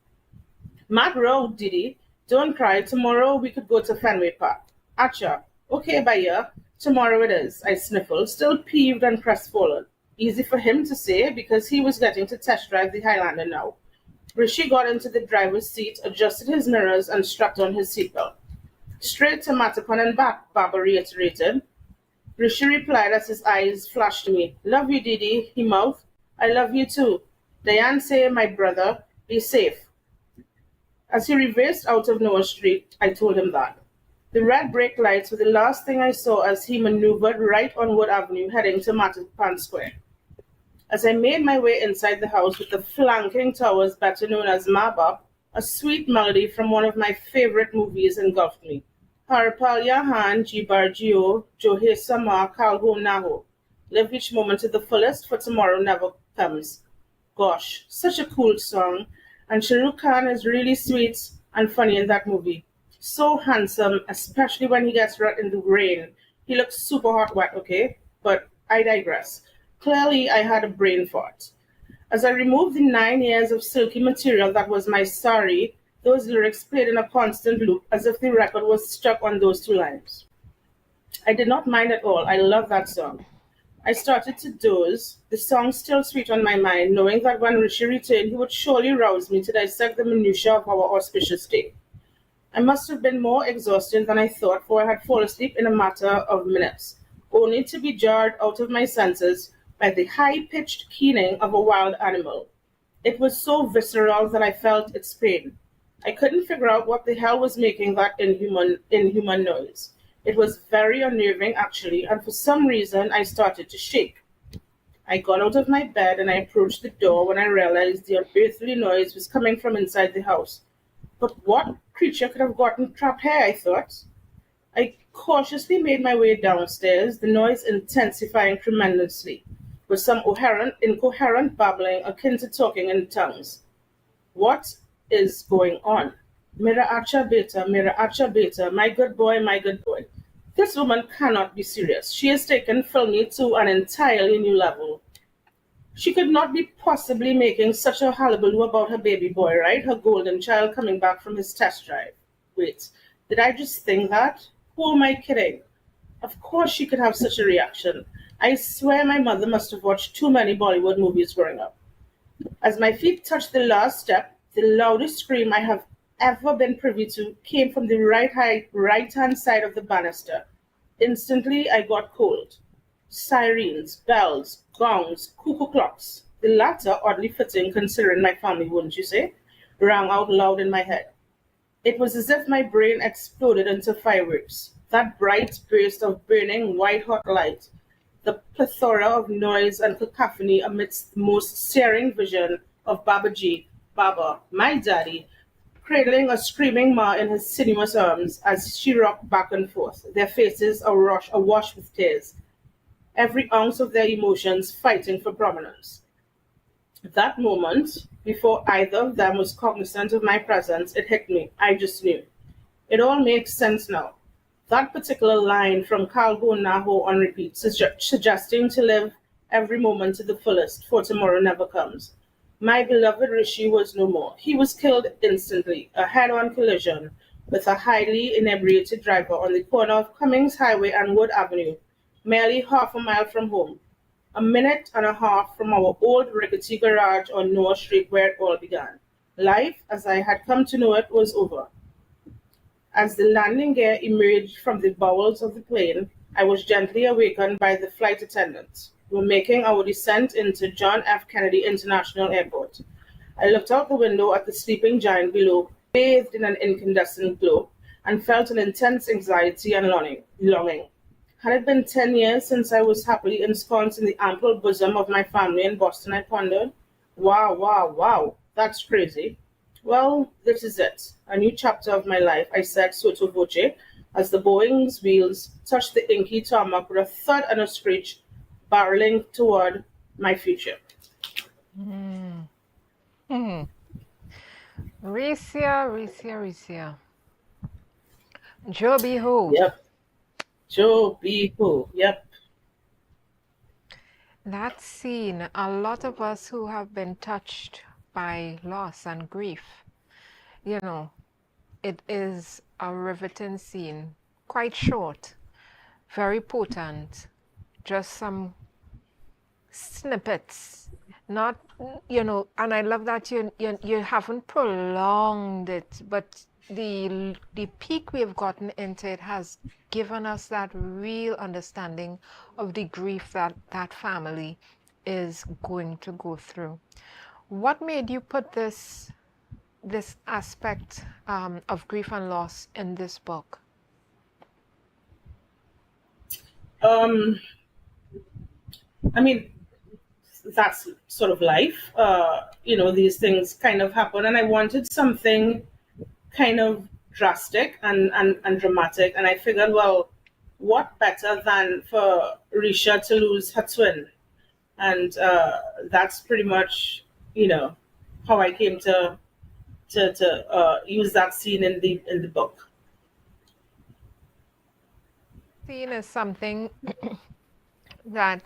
Mad road, Didi. Don't cry. Tomorrow we could go to Fenway Park. Acha. Okay, Baya. Tomorrow it is, I sniffled, still peeved and crestfallen. Easy for him to say because he was getting to test drive the Highlander now. Rishi got into the driver's seat, adjusted his mirrors, and strapped on his seatbelt. Straight to Mattapan and back, Baba reiterated. Rishi replied as his eyes flashed to me. Love you, Didi, he mouthed. I love you too. Diane say, my brother, be safe. As he reversed out of Noah Street, I told him that. The red brake lights were the last thing I saw as he maneuvered right on Wood Avenue, heading to Mattapan Square. As I made my way inside the house with the flanking towers better known as Mabab, a sweet melody from one of my favorite movies engulfed me. Harpal Yahan, Jibar Jio, Johe Sama, Kalho Naho. Live each moment to the fullest, for tomorrow never comes. Gosh, such a cool song. And Shah Rukh Khan is really sweet and funny in that movie. So handsome, especially when he gets right in the rain. He looks super hot wet, okay? But I digress. Clearly, I had a brain fart. As I removed the 9 years of silky material that was my sari, those lyrics played in a constant loop as if the record was stuck on those two lines. I did not mind at all. I love that song. I started to doze, the song still sweet on my mind, knowing that when Rishi returned, he would surely rouse me to dissect the minutiae of our auspicious day. I must have been more exhausted than I thought, for I had fallen asleep in a matter of minutes, only to be jarred out of my senses by the high-pitched keening of a wild animal. It was so visceral that I felt its pain. I couldn't figure out what the hell was making that inhuman noise. It was very unnerving, actually, and for some reason I started to shake. I got out of my bed and I approached the door when I realized the unearthly noise was coming from inside the house. But what creature could have gotten trapped here, I thought. I cautiously made my way downstairs, the noise intensifying tremendously, with some incoherent babbling akin to talking in tongues. What is going on? Mera acha beta, my good boy, my good boy. This woman cannot be serious. She has taken Filmy to an entirely new level. She could not be possibly making such a hullabaloo about her baby boy, right? Her golden child coming back from his test drive. Wait, did I just think that? Who am I kidding? Of course she could have such a reaction. I swear my mother must have watched too many Bollywood movies growing up. As my feet touched the last step, the loudest scream I have ever been privy to came from the right-hand side of the banister. Instantly, I got cold. Sirens, bells, gongs, cuckoo clocks, the latter oddly fitting considering my family, wouldn't you say, rang out loud in my head. It was as if my brain exploded into fireworks. That bright burst of burning white-hot light, the plethora of noise and cacophony amidst the most searing vision of Babaji, Baba, my daddy, cradling a screaming Ma in his sinuous arms as she rocked back and forth, their faces awash with tears, every ounce of their emotions fighting for prominence. That moment, before either of them was cognizant of my presence, it hit me. I just knew. It all makes sense now. That particular line from Calgo Naho on repeat, suggesting to live every moment to the fullest, for tomorrow never comes. My beloved Rishi was no more. He was killed instantly, a head-on collision with a highly inebriated driver on the corner of Cummings Highway and Wood Avenue, merely half a mile from home, a minute and a half from our old rickety garage on Noah Street where it all began. Life, as I had come to know it, was over. As the landing gear emerged from the bowels of the plane, I was gently awakened by the flight attendants. We were making our descent into John F. Kennedy International Airport. I looked out the window at the sleeping giant below, bathed in an incandescent glow, and felt an intense anxiety and longing. Had it been 10 years since I was happily ensconced in the ample bosom of my family in Boston, I pondered. Wow, that's crazy. Well, this is it, a new chapter of my life, I said sotto voce, as the Boeing's wheels touched the inky tarmac with a thud and a screech, barreling toward my future. Ricia. Joby Ho. Yep. Joby Ho. Yep. That scene, a lot of us who have been touched by loss and grief, you know, it is a riveting scene, quite short, very potent, just some snippets, not, you know, and I love that you haven't prolonged it, but the peak we've gotten into it has given us that real understanding of the grief that that family is going to go through. What made you put this aspect of grief and loss in this book? I mean, that's sort of life. You know, these things kind of happen, and I wanted something kind of drastic and dramatic, and I figured, well, what better than for Risha to lose her twin? And that's pretty much, you know, how I came to use that scene in the book. Scene is something that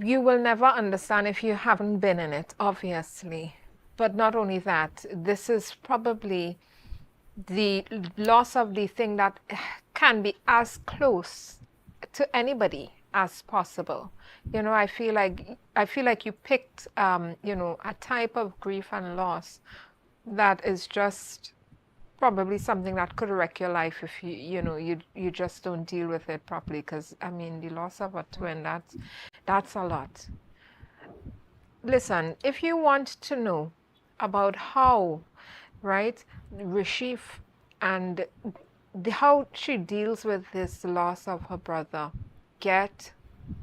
you will never understand if you haven't been in it, obviously. But not only that, this is probably the loss of the thing that can be as close to anybody as possible. You know, I feel like you picked, you know, a type of grief and loss that is just probably something that could wreck your life if you just don't deal with it properly. Because I mean, the loss of a twin, that's a lot. Listen, if you want to know about how, right, Rashif and how she deals with this loss of her brother, get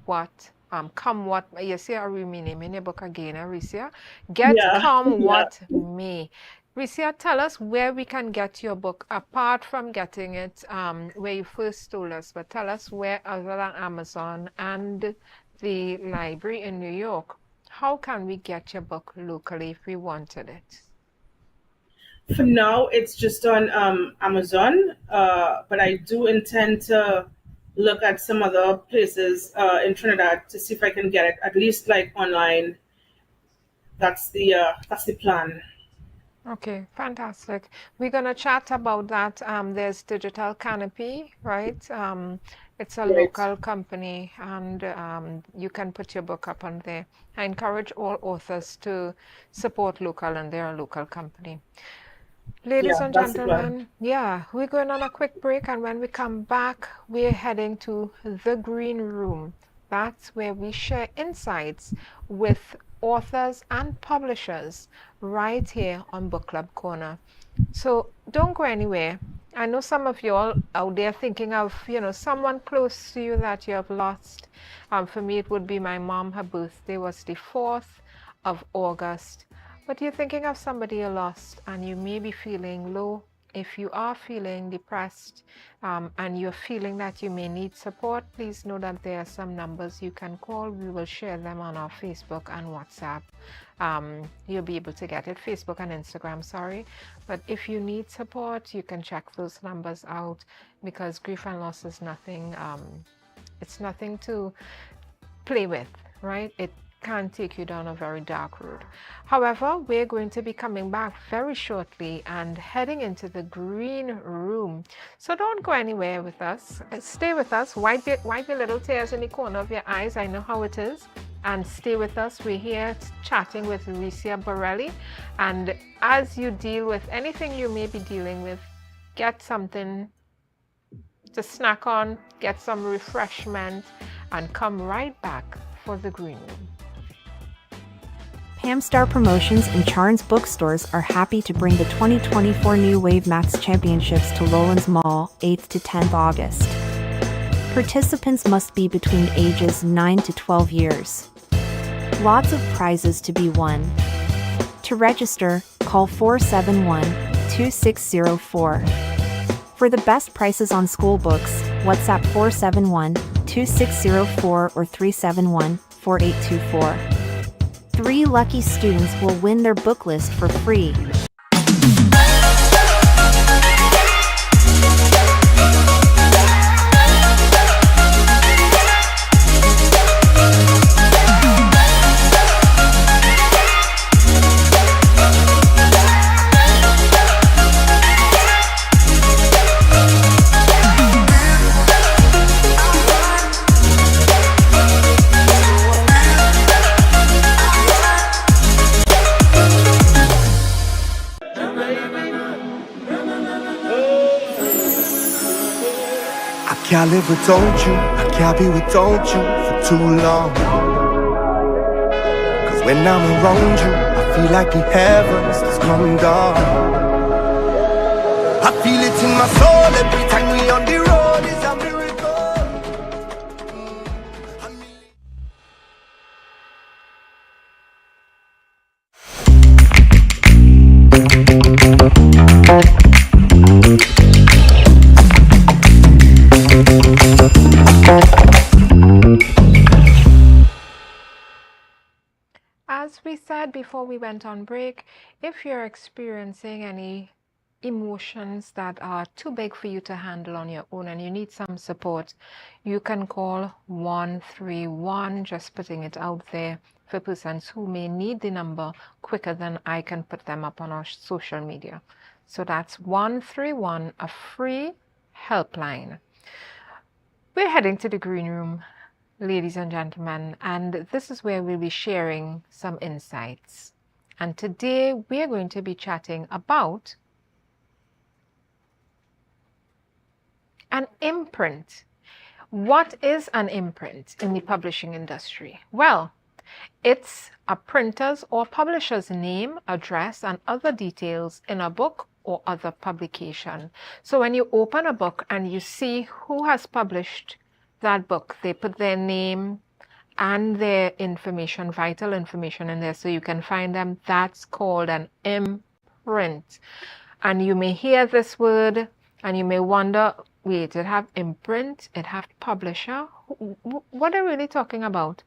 what come what you see a name in the book again, Risia. Get come what may. Risia, tell us where we can get your book, apart from getting it where you first told us, but tell us where, other than Amazon and the library in New York, how can we get your book locally if we wanted it? For now, it's just on Amazon, but I do intend to look at some other places in Trinidad to see if I can get it, at least like online. That's the plan. Okay, fantastic. We're going to chat about that. There's Digital Canopy, right? It's a local company, and you can put your book up on there. I encourage all authors to support local, and they're a local company. Ladies and gentlemen, we're going on a quick break, and when we come back, we're heading to the Green Room. That's where we share insights with authors and publishers right here on Book Club Corner. So don't go anywhere. I know some of you all out there thinking of, someone close to you that you have lost. For me, it would be my mom. Her birthday was the 4th of August. But you're thinking of somebody you lost, and you may be feeling low if you are feeling depressed and you're feeling that you may need support, please know that there are some numbers you can call. We will share them on our Facebook and WhatsApp. You'll be able to get it, Facebook and Instagram, sorry. But if you need support, you can check those numbers out, because grief and loss is nothing, it's nothing to play with, right? It can take you down a very dark road. However, we're going to be coming back very shortly and heading into the green room. So don't go anywhere with us. Stay with us. Wipe your little tears in the corner of your eyes. I know how it is. And stay with us. We're here chatting with Ricia Borelli. And as you deal with anything you may be dealing with, get something to snack on, get some refreshment, and come right back for the green room. Pamstar Promotions and Charns Bookstores are happy to bring the 2024 New Wave Maths Championships to Lowlands Mall, 8th to 10th August. Participants must be between ages 9 to 12 years. Lots of prizes to be won. To register, call 471-2604. For the best prices on school books, WhatsApp 471-2604 or 371-4824. 3 lucky students will win their book list for free. Can't live without you, I can't be without you for too long. Cause when I'm around you, I feel like the heavens is coming down. I feel it in my soul every time we on the road, it's a miracle. As we said before we went on break, if you're experiencing any emotions that are too big for you to handle on your own and you need some support, you can call 131, just putting it out there for persons who may need the number quicker than I can put them up on our social media. So that's 131, a free helpline. We're heading to the green room, ladies and gentlemen, and this is where we'll be sharing some insights. And today we're going to be chatting about an imprint. What is an imprint in the publishing industry? Well, it's a printer's or publisher's name, address, and other details in a book or other publication. So when you open a book and you see who has published that book, they put their name and their information, vital information in there so you can find them. That's called an imprint. And you may hear this word and you may wonder, wait, it have imprint, it have publisher? What are we really talking about?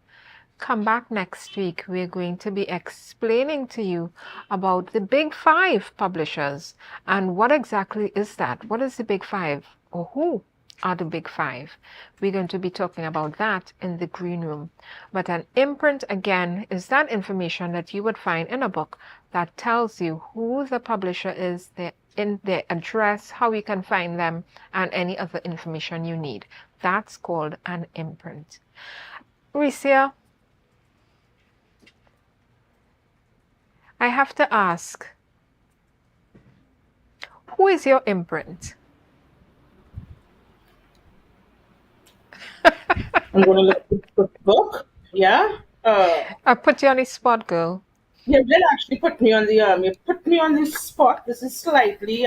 Come back next week. We're going to be explaining to you about the Big Five publishers and what exactly is that? What is the Big Five, or who are the Big Five? We're going to be talking about that in the green room. But an imprint, again, is that information that you would find in a book that tells you who the publisher is, their address, how you can find them, and any other information you need. That's called an imprint. Ricia, I have to ask, who is your imprint? I'm going to look at the book. Yeah. I put you on the spot, girl. You did actually put me on the you put me on the spot. This is slightly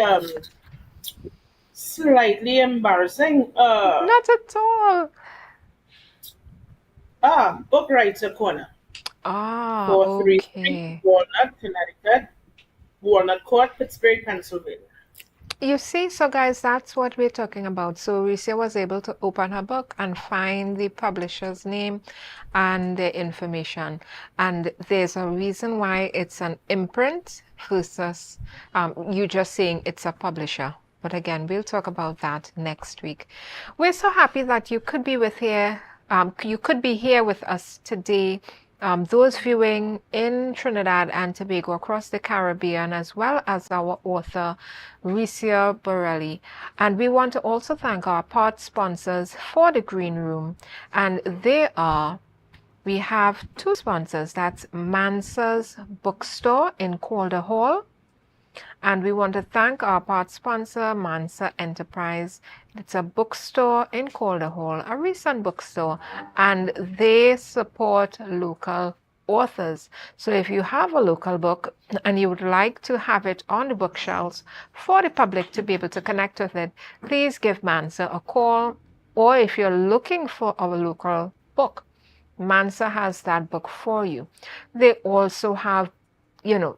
embarrassing. Not at all. Book Writer Corner. 433 okay. Walnut, Connecticut, Walnut Court, Pittsburgh, Pennsylvania. You see, so guys, that's what we're talking about. So Ricia was able to open her book and find the publisher's name and the information. And there's a reason why it's an imprint versus you just saying it's a publisher. But again, we'll talk about that next week. We're so happy that you could be here with us today. Those viewing in Trinidad and Tobago, across the Caribbean, as well as our author, Ricia Borelli. And we want to also thank our part sponsors for the Green Room. And we have two sponsors. That's Mansa's Bookstore in Calder Hall. And we want to thank our part sponsor, Mansa Enterprise. It's a bookstore in Calder Hall, a recent bookstore, and they support local authors. So if you have a local book and you would like to have it on the bookshelves for the public to be able to connect with it, please give Mansa a call. Or if you're looking for a local book, Mansa has that book for you. They also have,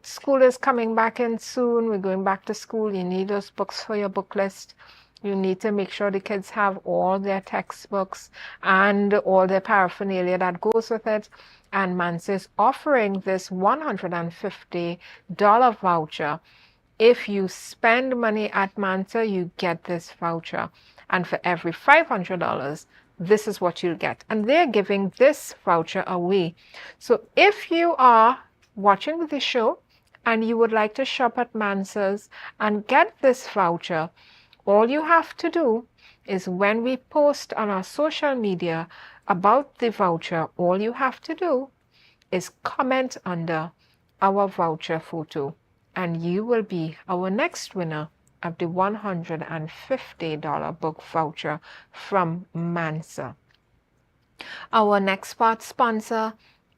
school is coming back in soon. We're going back to school. You need those books for your book list. You need to make sure the kids have all their textbooks and all their paraphernalia that goes with it. And Mansa is offering this $150 voucher. If you spend money at Mansa, you get this voucher. And for every $500, this is what you'll get. And they're giving this voucher away. So if you are watching the show and you would like to shop at Mansa's and get this voucher, all you have to do is when we post on our social media about the voucher, all you have to do is comment under our voucher photo and you will be our next winner of the $150 book voucher from Mansa. Our next part sponsor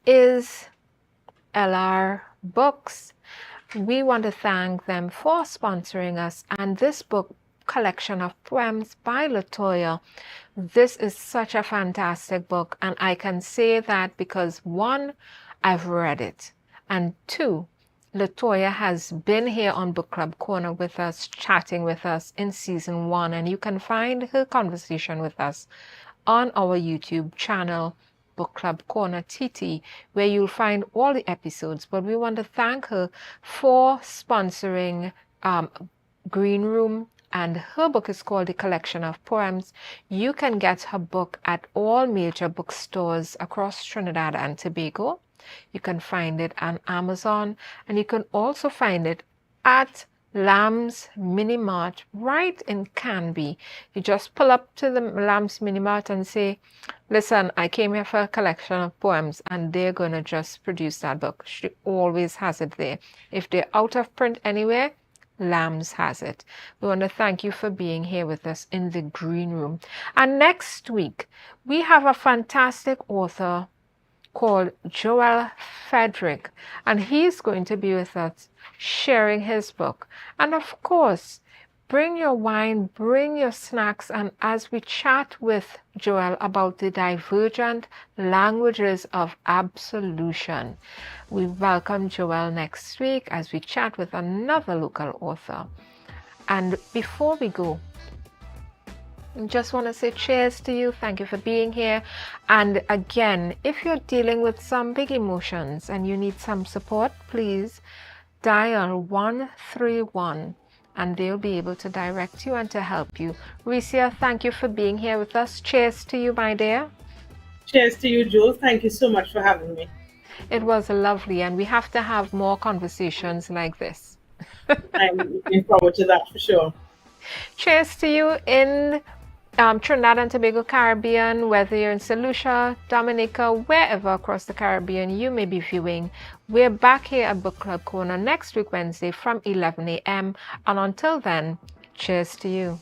is LR Books. We want to thank them for sponsoring us, and this book collection of poems by Latoya, this is such a fantastic book, and I can say that because one, I've read it, and two, Latoya has been here on Book Club Corner with us, chatting with us in season 1, and you can find her conversation with us on our YouTube channel, Book Club Corner TT, where you'll find all the episodes. But we want to thank her for sponsoring Green Room, and her book is called The Collection of Poems. You can get her book at all major bookstores across Trinidad and Tobago. You can find it on Amazon, and you can also find it at Lamb's Mini Mart right in Canby. You just pull up to the Lamb's Mini Mart and say, listen, I came here for a collection of poems, and they're going to just produce that book. She always has it there. If they're out of print anywhere, Lamb's has it. We want to thank you for being here with us in the Green Room. And next week, we have a fantastic author called Joel Frederick, and he's going to be with us sharing his book. And of course, bring your wine, bring your snacks, and as we chat with Joel about the divergent languages of absolution, we welcome Joel next week as we chat with another local author. And before we go, I just want to say cheers to you. Thank you for being here. And again, if you're dealing with some big emotions and you need some support, please dial 131 and they'll be able to direct you and to help you. Ricia, thank you for being here with us. Cheers to you, my dear. Cheers to you, Joel. Thank you so much for having me. It was lovely, and we have to have more conversations like this. I'm looking forward to that for sure. Cheers to you in Trinidad and Tobago, Caribbean, whether you're in St. Lucia, Dominica, wherever across the Caribbean you may be viewing. We're back here at Book Club Corner next week, Wednesday from 11 a.m. And until then, cheers to you.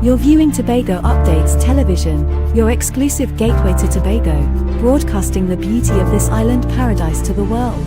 You're viewing Tobago Updates Television, your exclusive gateway to Tobago, broadcasting the beauty of this island paradise to the world.